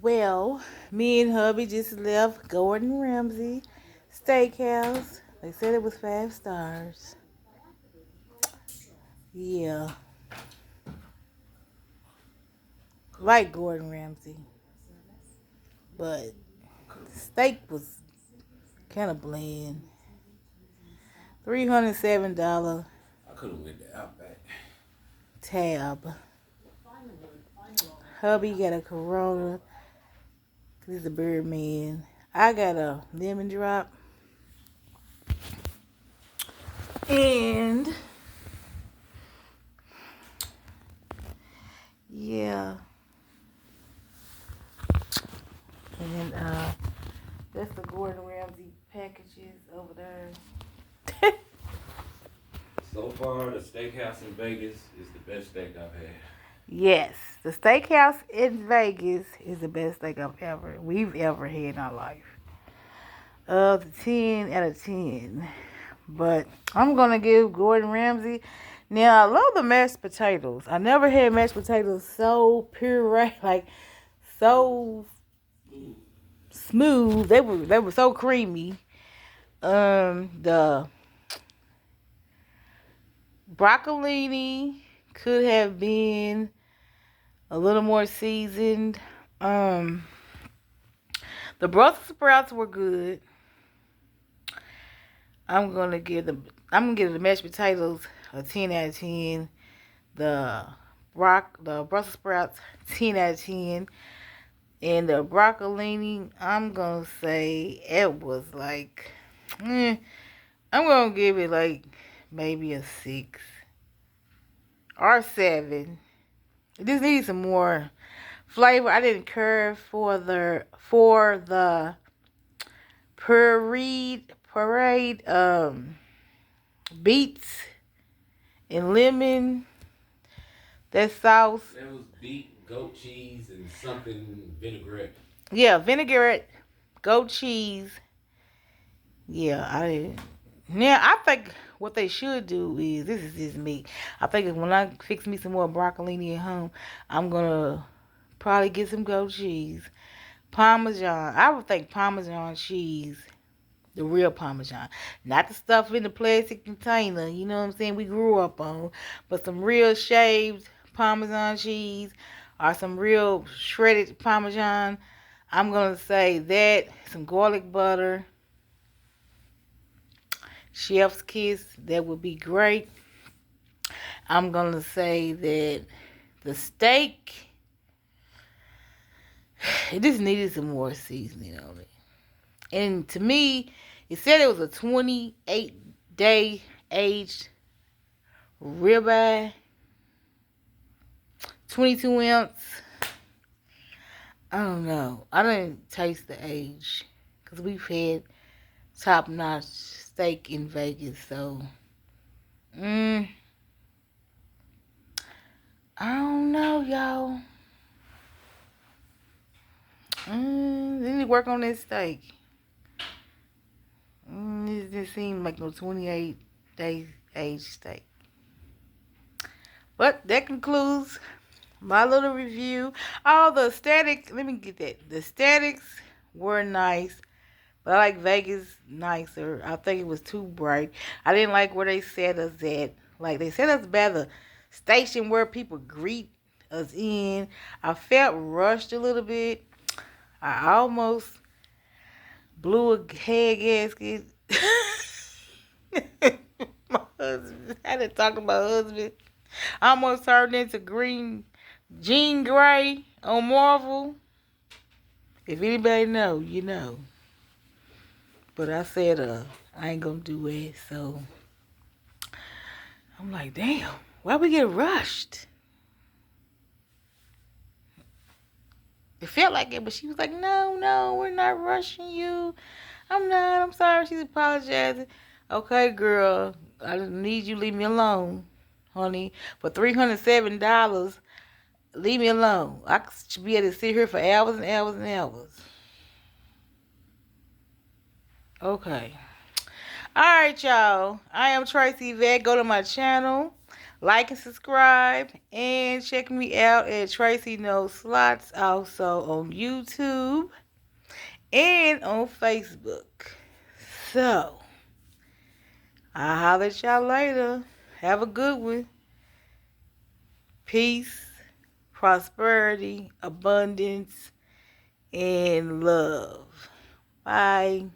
Well, me and hubby just left Gordon Ramsey Steakhouse. They said it was 5 stars. Yeah, like Gordon Ramsay, but steak was kind of bland. $307 I could have went to Outback. tab. Hubby got a Corona. He's a bird man. I got a lemon drop. And yeah. And that's the Gordon Ramsay packages over there. So far, the steakhouse in Vegas is the best steak I've had. Yes, the steakhouse in Vegas is the best steak we've ever had in our life. The 10 out of 10. But I'm gonna give Gordon Ramsay. Now I love the mashed potatoes. I never had mashed potatoes so puree, like so smooth. They were so creamy. The broccolini could have been a little more seasoned. The Brussels sprouts were good. I'm gonna give the mashed potatoes a 10 out of 10. The Brussels sprouts 10 out of 10. And the broccolini, I'm gonna say it was like, I'm gonna give it like maybe a 6 or 7. It just needs some more flavor. I didn't care for the parade beets and lemon. That sauce. That was beet, goat cheese, and something vinaigrette. Yeah, vinaigrette, goat cheese. Yeah, I didn't. Now I think what they should do is, this is just me. I think when I fix me some more broccolini at home, I'm gonna probably get some goat cheese, Parmesan. I would think Parmesan cheese, the real Parmesan, not the stuff in the plastic container. You know what I'm saying? We grew up on, but some real shaved Parmesan cheese or some real shredded Parmesan. I'm gonna say that, some garlic butter, chef's kiss, that would be great. I'm gonna say that the steak, it just needed some more seasoning on it. And to me, it said it was a 28-day aged ribeye, 22 ounce. I don't know. I didn't taste the age because we've had top notch steak in Vegas. So, I don't know, y'all. They need to work on this steak. It just seemed like no 28-day aged steak. But that concludes my little review. All the statics, let me get that. The statics were nice, but I like Vegas nicer. I think it was too bright. I didn't like where they set us at. Like, they set us by the station where people greet us in. I felt rushed a little bit. I almost blew a head gasket. My husband, I didn't talk to my husband. I almost turned into Jean Grey on Marvel. If anybody know, you know. But I said, I ain't gonna do it. So I'm like, damn, why we get rushed? It felt like it, but she was like, no, we're not rushing you. I'm sorry. She's apologizing. Okay, girl, I need you to leave me alone, honey. For $307, leave me alone. I should be able to sit here for hours and hours and hours. Okay. Alright, y'all. I am Tracy Vet. Go to my channel. Like and subscribe. And check me out at Tracy Knows Slots, also on YouTube and on Facebook. So, I'll holler at y'all later. Have a good one. Peace, prosperity, abundance, and love. Bye.